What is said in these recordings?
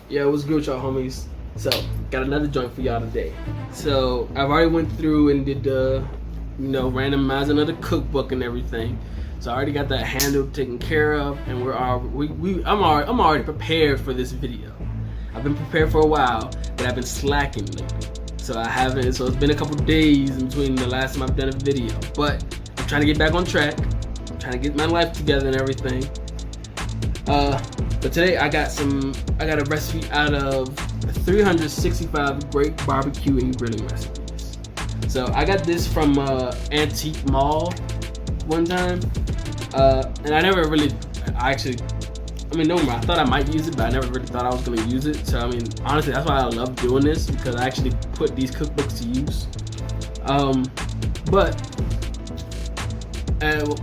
Yeah, what's good, y'all homies? So, got another joint for y'all today. So, I've already went through and did the, randomizing of the cookbook and everything. So I already got that handled, taken care of, and I'm already prepared for this video. I've been prepared for a while, but I've been slacking lately. So it's been a couple days in between the last time I've done a video. But I'm trying to get back on track. I'm trying to get my life together and everything. But today I got a recipe out of 365 great barbecue and grilling recipes. So I got this from Antique Mall one time, and I thought I might use it, but I never really thought I was gonna use it. So I mean, honestly, that's why I love doing this, because I actually put these cookbooks to use. But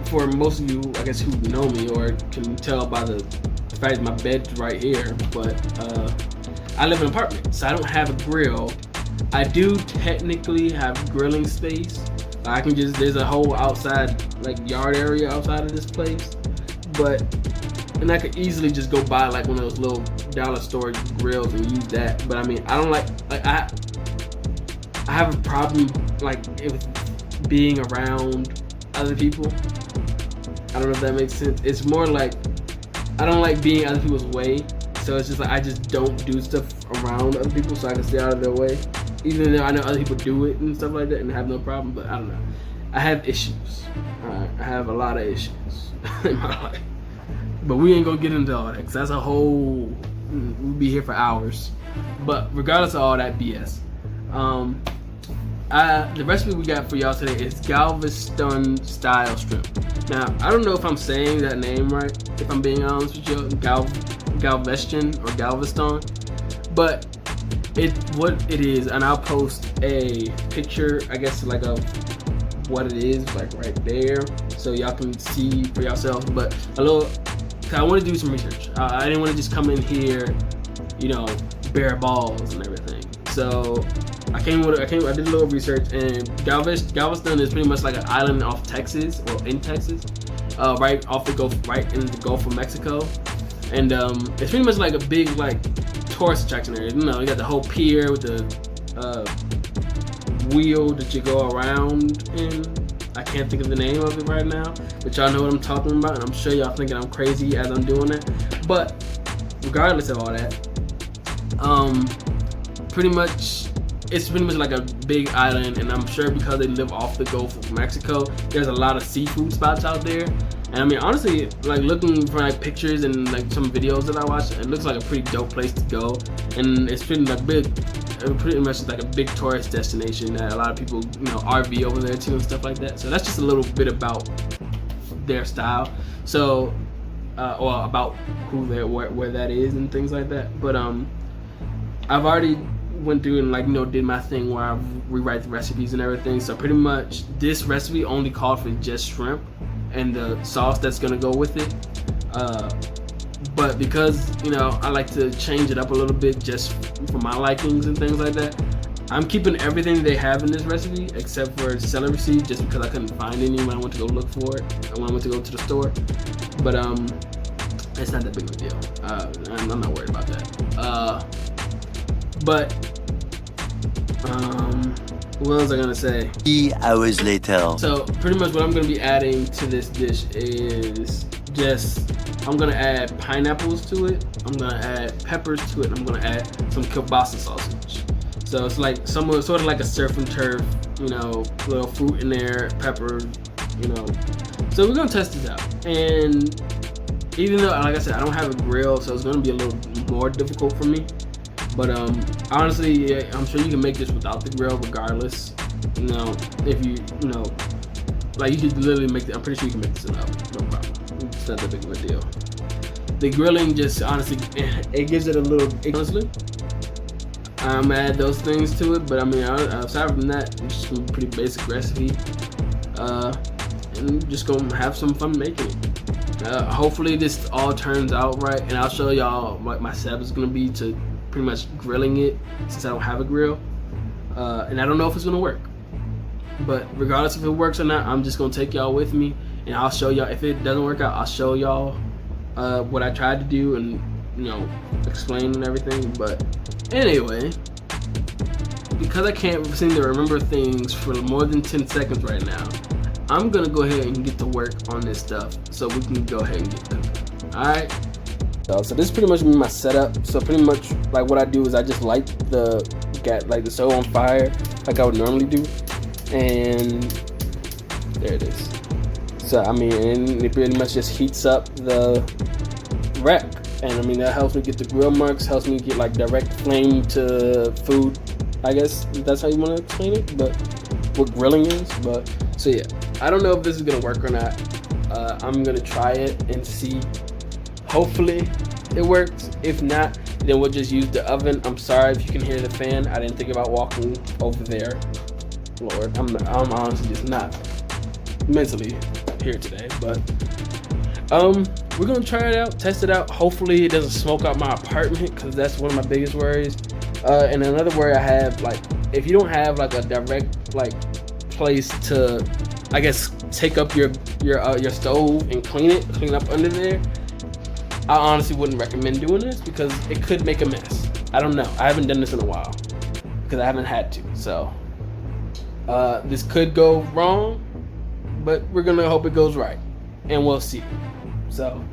for most of you, I guess, who know me or can tell by the fact my bed's right here, but I live in an apartment, so I don't have a grill. I do technically have grilling space. There's a whole outside, yard area outside of this place, and I could easily just go buy one of those little dollar store grills and use that. But I mean, I don't I have a problem with being around other people. I don't know if that makes sense. It's more like I don't like being other people's way, so it's just I just don't do stuff around other people so I can stay out of their way. Even though I know other people do it and stuff like that and have no problem, but I don't know. I have issues. I have a lot of issues in my life. But we ain't gonna get into all that, because that's a whole, we'll be here for hours. But regardless of all that BS, the recipe we got for y'all today is Galveston Style Shrimp. Now, I don't know if I'm saying that name right, if I'm being honest with you, Galveston or Galveston, but what it is, and I'll post a picture, I guess, of what it is, right there, so y'all can see for yourselves. But cause I want to do some research. I didn't want to just come in here, bare balls and everything. So I did a little research, and Galveston is pretty much like an island off Texas, or in Texas, right off the Gulf, right in the Gulf of Mexico, and it's pretty much like a big tourist attraction area. You got the whole pier with the wheel that you go around in. I can't think of the name of it right now, but y'all know what I'm talking about, and I'm sure y'all thinking I'm crazy as I'm doing that. But regardless of all that, it's pretty much like a big island, and I'm sure because they live off the Gulf of Mexico, there's a lot of seafood spots out there. And I mean, honestly, looking for pictures and some videos that I watched, it looks like a pretty dope place to go, and it's pretty much like a big tourist destination that a lot of people RV over there too and stuff like that. So that's just a little bit about their style, so or about who they're, where that is and things like that. But I've already went through and did my thing where I rewrite the recipes and everything. So pretty much this recipe only called for just shrimp and the sauce that's gonna go with it. But because I like to change it up a little bit just for my likings and things like that, I'm keeping everything they have in this recipe except for celery seed, just because I couldn't find any when I went to go look for it, and when I went to go to the store. But it's not that big of a deal. I'm not worried about that. What was I gonna say? 3 hours later. So pretty much what I'm gonna be adding to this dish is I'm gonna add pineapples to it, I'm gonna add peppers to it, and I'm gonna add some kielbasa sausage. So it's sort of like a surf and turf, little fruit in there, pepper, So we're gonna test this out. And even though, like I said, I don't have a grill, so it's gonna be a little more difficult for me. But honestly, yeah, I'm sure you can make this without the grill regardless. If you you could literally make it. I'm pretty sure you can make this in the oven, no problem. It's not that big of a deal. The grilling just honestly, it gives it a little, honestly. I'm gonna add those things to it, but I mean, aside from that, it's just a pretty basic recipe. And just gonna have some fun making it. Hopefully this all turns out right, and I'll show y'all what my setup is gonna be to pretty much grilling it, since I don't have a grill. and I don't know if it's gonna work. But regardless if it works or not, I'm just gonna take y'all with me, and I'll show y'all. If it doesn't work out, I'll show y'all what I tried to do and explain and everything. But anyway, because I can't seem to remember things for more than 10 seconds right now, I'm gonna go ahead and get to work on this stuff so we can go ahead and get cooking. All right. So this is pretty much my setup. So pretty much like what I do is I just light the stove on fire like I would normally do, and there it is. So I mean, and it pretty much just heats up the rack, and I mean that helps me get the grill marks, helps me get like direct flame to food. I guess that's how you want to explain it, but what grilling is. But so yeah, I don't know if this is gonna work or not. I'm gonna try it and see. Hopefully it works. If not, then we'll just use the oven. I'm sorry if you can hear the fan. I didn't think about walking over there. Lord, I'm honestly just not mentally here today. But we're gonna try it out, test it out. Hopefully it doesn't smoke out my apartment, because that's one of my biggest worries. And another worry I have, like, if you don't have like a direct place to, I guess, take up your stove and clean up under there, I honestly wouldn't recommend doing this because it could make a mess. I don't know. I haven't done this in a while because I haven't had to. So this could go wrong, but we're gonna hope it goes right, and we'll see. So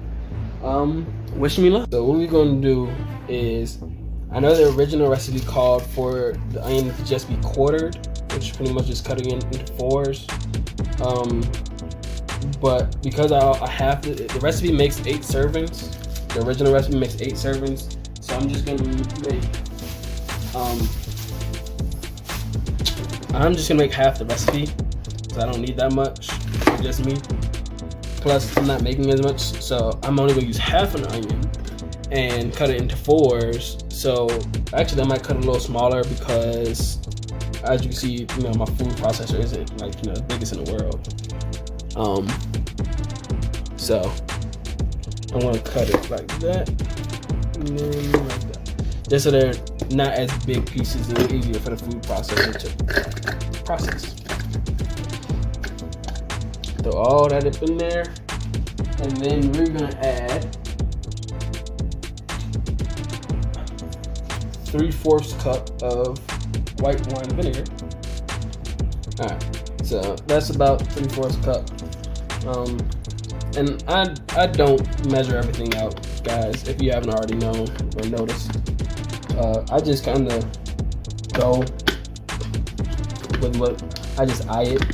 wish me luck. So what we're gonna do is, I know the original recipe called for the onion to just be quartered, which is pretty much just cutting it into fours. But because I have to, the recipe makes 8 servings. The original recipe makes 8 servings, so I'm just gonna make half the recipe, because I don't need that much. It's just me. Plus, I'm not making as much, so I'm only gonna use half an onion and cut it into 4s. So actually, I might cut it a little smaller because, as you can see, my food processor isn't the biggest in the world. So I'm gonna cut it like that, and then like that, just so they're not as big pieces, and easier for the food processor to process. Throw all that up in there, and then we're gonna add 3/4 cup of white wine vinegar. All right, so that's about 3/4 cup. And I don't measure everything out, guys, if you haven't already known or noticed. I just kind of go with what I just eye it.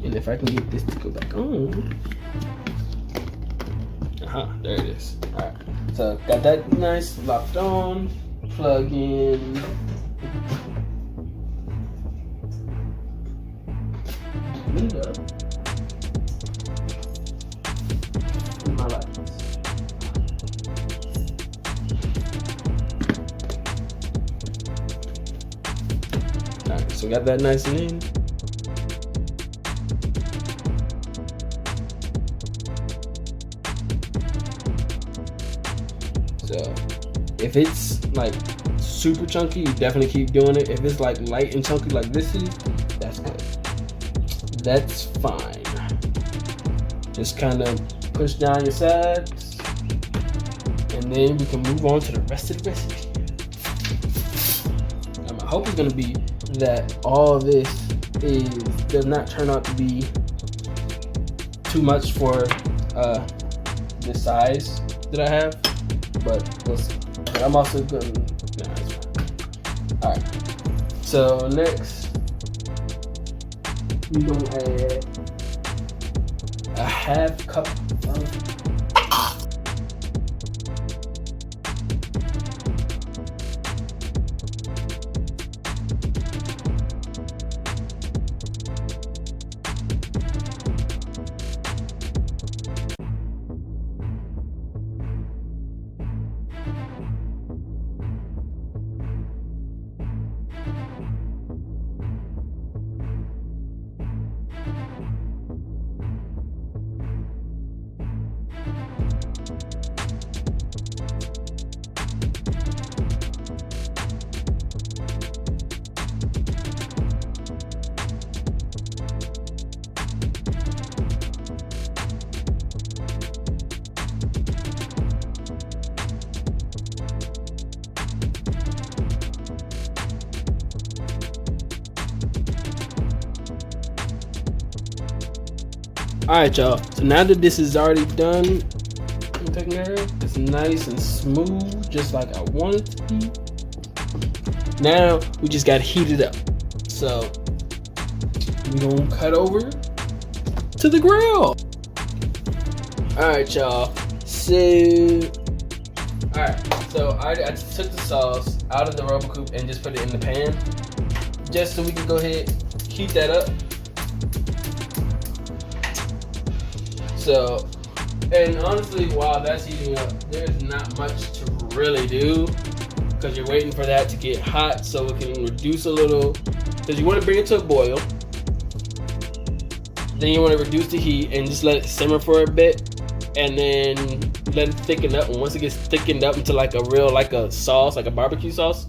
And if I can get this to go back on. There it is. Alright, so got that nice locked on. Plug in window. My lights. Alright, so got that nice and in. So if it's like super chunky, you definitely keep doing it. If it's like light and chunky like this is, that's good. That's fine. Just kind of push down your sides, and then we can move on to the rest of the recipe. My hope is going to be that all this does not turn out to be too much for the size that I have, but we'll see. But I'm also going to, it's fine. All right, so next we're going to add a 1/2 cup of Alright, y'all. So now that this is already done, I'm taking care of, it's nice and smooth, just like I want it to be. Now we just gotta heat it up. So we're gonna cut over to the grill. Alright, y'all. So I took the sauce out of the rubber coupe and just put it in the pan, just so we can go ahead heat that up. So, and honestly, while that's heating up, there's not much to really do, because you're waiting for that to get hot so it can reduce a little, because you want to bring it to a boil. Then you want to reduce the heat and just let it simmer for a bit, and then let it thicken up. And once it gets thickened up into like a real, like a sauce, like a barbecue sauce,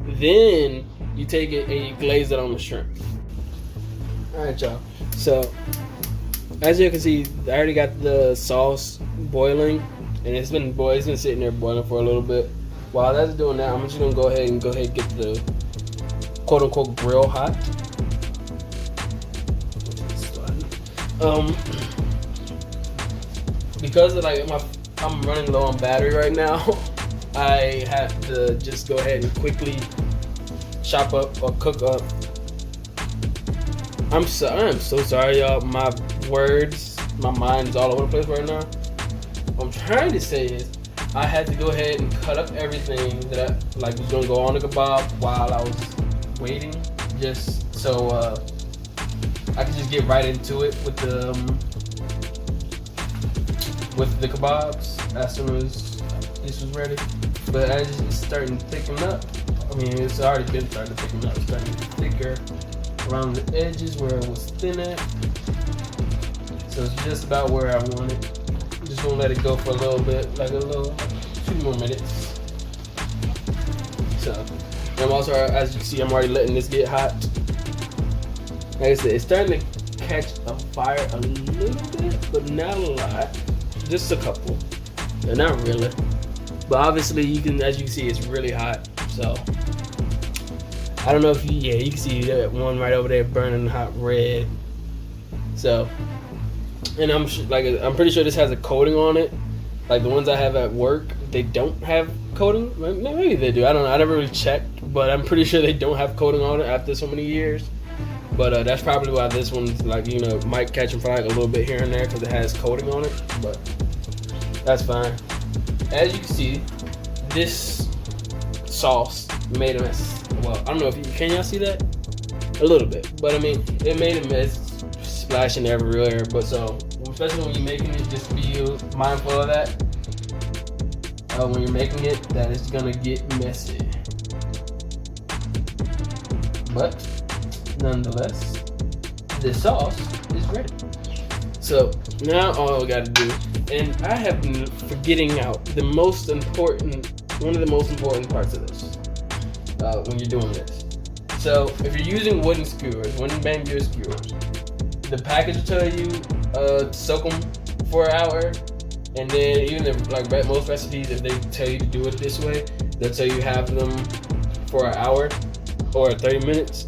then you take it and you glaze it on the shrimp. Alright, y'all. So as you can see, I already got the sauce boiling, and it's been sitting there boiling for a little bit. While that's doing that, I'm just gonna go ahead and get the quote unquote grill hot. Because of I'm running low on battery right now, I have to just go ahead and quickly chop up or cook up. I'm so sorry, y'all. My words, my mind is all over the place right now. What I'm trying to say is, I had to go ahead and cut up everything that was gonna go on the kebab while I was waiting, just so I could just get right into it with the kebabs as soon as this was ready. But as it's starting to thicken up, I mean, it's already been starting to thicken up. It's starting to get thicker around the edges where it was thin at. So it's just about where I want it. I'm just gonna let it go for a little bit, like 2 more minutes. So I'm also, as you can see, I'm already letting this get hot. Like I said, it's starting to catch a fire a little bit, but not a lot. Just a couple. And not really. But obviously you can see it's really hot. So I don't know if you can see that one right over there burning hot red. So, and I'm pretty sure this has a coating on it. Like the ones I have at work, they don't have coating. Maybe they do. I don't know. I never really checked, but I'm pretty sure they don't have coating on it after so many years. But that's probably why this one's might catch on fire a little bit here and there because it has coating on it. But that's fine. As you can see, this sauce made a mess. Well, I don't know if can y'all see that? A little bit, but I mean, it made a mess, splashing everywhere. But so, especially when you're making it, just be mindful of that. When you're making it, that it's gonna get messy. But nonetheless, the sauce is ready. So now all we gotta do, and I have been forgetting out one of the most important parts of this. When you're doing this. So if you're using wooden bamboo skewers, the package will tell you to soak them for an hour, and then even most recipes, if they tell you to do it this way, they'll tell you have them for an hour or 30 minutes.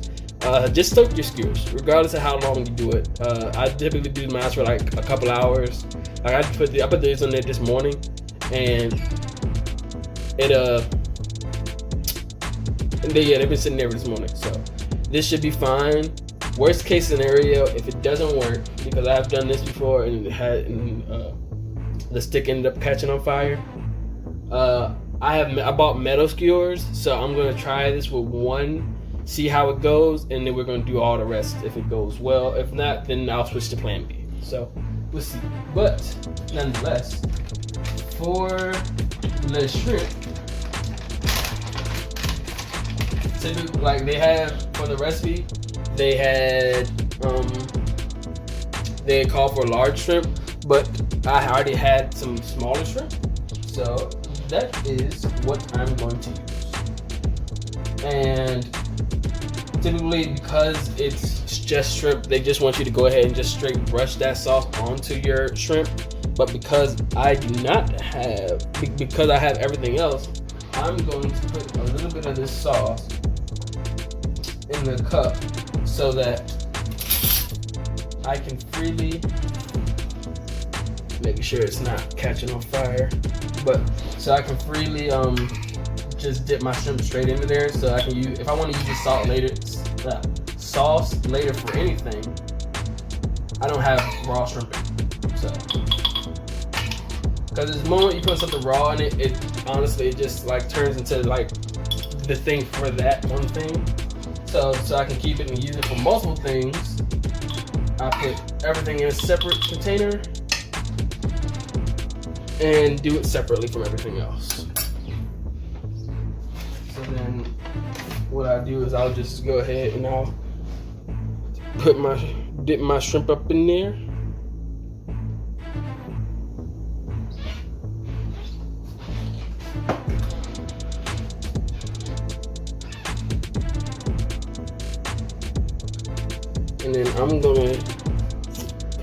Just soak your skewers, regardless of how long you do it. I typically do mine for a couple hours. I put these on there this morning, and they've been sitting there this morning, so this should be fine. Worst case scenario, if it doesn't work, because I have done this before and the stick ended up catching on fire. I bought metal skewers, so I'm gonna try this with one, see how it goes, and then we're gonna do all the rest if it goes well. If not, then I'll switch to plan B. So we'll see. But nonetheless, for the shrimp, they have for the recipe, they had called for large shrimp, but I already had some smaller shrimp, so that is what I'm going to use. And typically, because it's just shrimp, they just want you to go ahead and just straight brush that sauce onto your shrimp. But because I have everything else, I'm going to put a little bit of this sauce in the cup so that I can freely making sure it's not catching on fire. But so I can freely just dip my shrimp straight into there. So I can use, if I want to use the sauce later for anything, I don't have raw shrimp in. So because the moment you put something raw in it, it honestly just like turns into like the thing for that one thing. So I can keep it and use it for multiple things. I put everything in a separate container and do it separately from everything else. So then what I do is I'll just go ahead and I'll dip my shrimp up in there. And then I'm gonna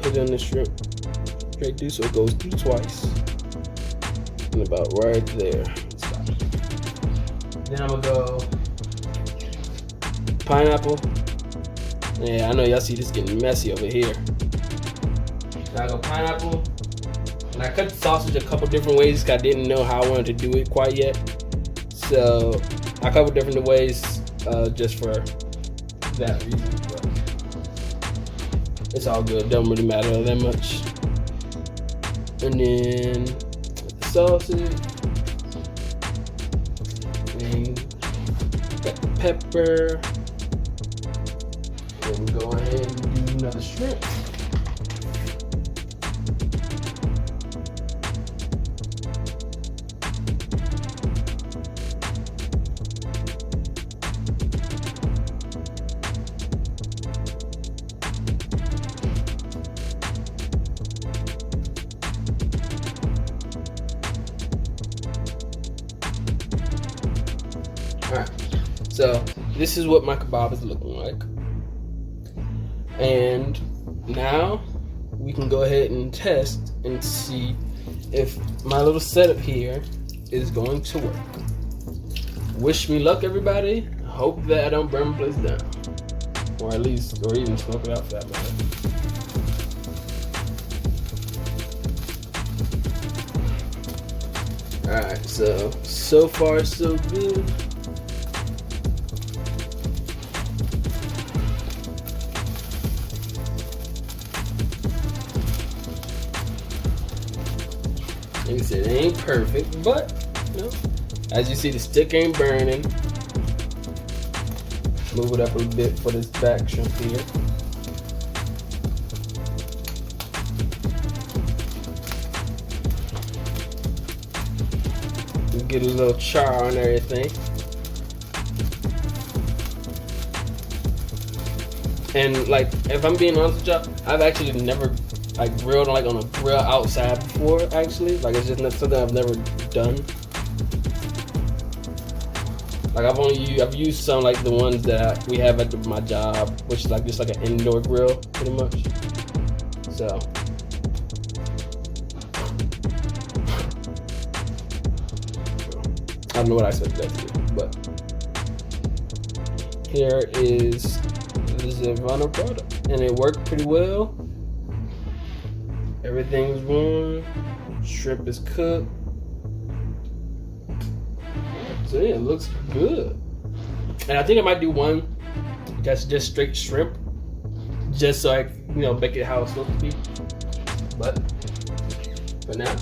put in the shrimp straight through so it goes through twice. And about right there. Stop. Then I'm gonna go pineapple. Yeah, I know y'all see this getting messy over here. Now I go pineapple. And I cut the sausage a couple different ways because I didn't know how I wanted to do it quite yet. So a couple different ways just for that reason. But it's all good. Don't really matter that much. And then the sausage. And got the pepper. Then we go ahead and do another shrimp. Alright, so this is what my kebab is looking like. And now we can go ahead and test and see if my little setup here is going to work. Wish me luck, everybody. Hope that I don't burn the place down. Or at least, or even smoke it out for that matter. Alright, so far so good. Like I said, it ain't perfect, but you know, as you see, the stick ain't burning. Move it up a bit for this back shrimp here. Get a little char on everything. And like, if I'm being honest with y'all, I've actually never like grilled like on a grill outside before, actually. Like, it's just not something I've never done. Like, I've used some like the ones that we have at my job, which is like just like an indoor grill, pretty much. So I don't know what I expected that to be, but here is the Zevano product, and it worked pretty well. Everything's warm, shrimp is cooked, so yeah, it looks good. And I think I might do one that's just straight shrimp, just so I, make it how it's supposed to be. But for now,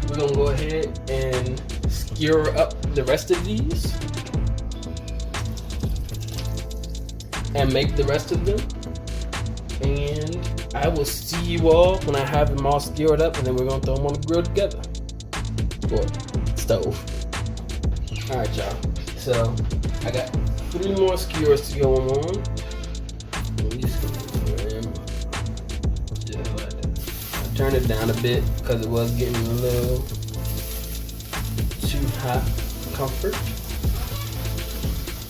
we're gonna go ahead and skewer up the rest of these and make the rest of them. And I will see you all when I have them all skewered up, and then we're gonna throw them on the grill together. Or stove. Alright, y'all. So I got 3 more skewers to go on. I turned it down a bit because it was getting a little too hot for comfort.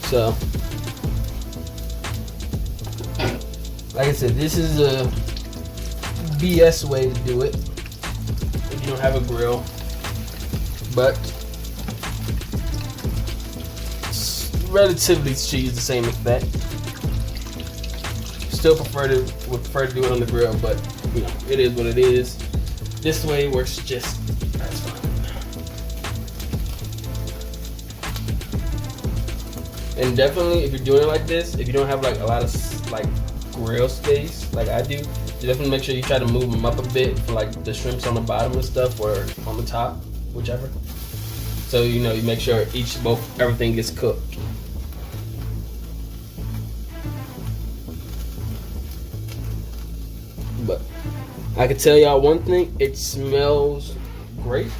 So, like I said, this is a BS way to do it if you don't have a grill, but relatively achieves the same effect. Still would prefer to do it on the grill, but it is what it is. this way works just as fine. And definitely, if you're doing it like this, if you don't have like a lot of like grill space like I do, definitely make sure you try to move them up a bit for like the shrimps on the bottom and stuff, or on the top, whichever. So you know, you make sure everything gets cooked. But I can tell y'all one thing: it smells great.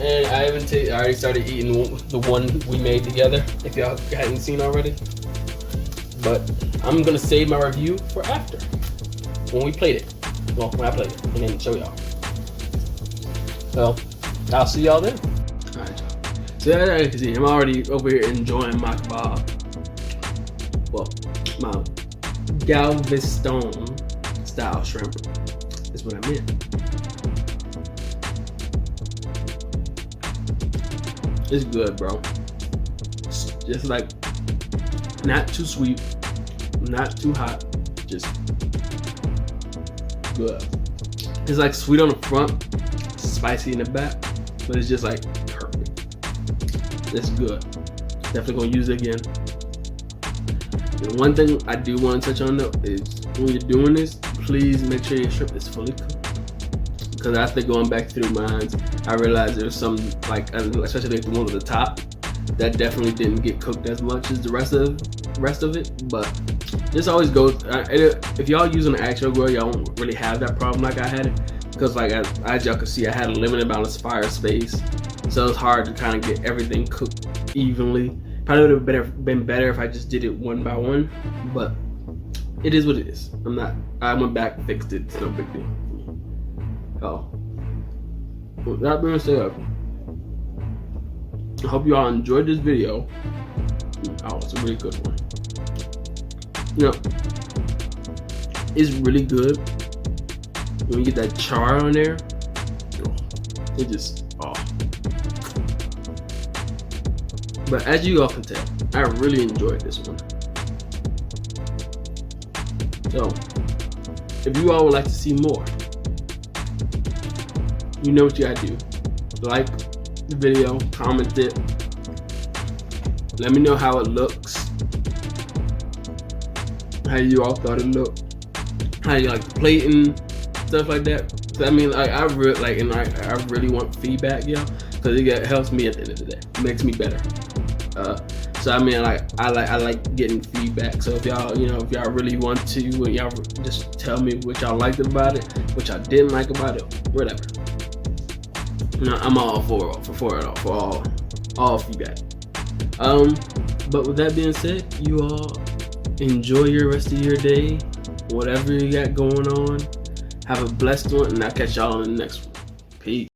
And I already started eating the one we made together, if y'all hadn't seen already. But I'm gonna save my review for after, when we played it. Well, when I played it, and then show y'all. So, I'll see y'all then. Alright, y'all. So as you can see, I'm already over here enjoying my kebab. Well, my Galveston Style Shrimp is what I meant. It's good, bro. It's just like not too sweet, not too hot, just good. It's like sweet on the front, spicy in the back, but it's just like perfect. It's good. Definitely gonna use it again. And one thing I do want to touch on though is when you're doing this, please make sure your shrimp is fully cooked. Because after going back through mine, I realized there's some, like, especially like the one at the top, that definitely didn't get cooked as much as the rest of it. But this always goes. If y'all using an actual grill, y'all won't really have that problem like I had it. Because like as y'all can see, I had a limited amount of fire space, so it's hard to kind of get everything cooked evenly. Probably would have been better if I just did it one by one, but it is what it is. I went back, fixed it. It's no big deal. Oh, with that being said, I hope you all enjoyed this video. Oh, it's a really good one. You know, it's really good when you get that char on there. It just, oh. But as you all can tell, I really enjoyed this one. So, if you all would like to see more, you know what you gotta do. Like the video, comment it. Let me know how it looks. How you all thought it looked. How you like the plating, stuff like that. So I mean, like I really want feedback, y'all, because it helps me at the end of the day. It makes me better. So I mean, like I like getting feedback. So if y'all, if y'all really want to, and y'all just tell me what y'all liked about it, what y'all didn't like about it, whatever. I'm all for all feedback. But with that being said, you all enjoy your rest of your day, whatever you got going on. Have a blessed one, and I'll catch y'all on the next one. Peace.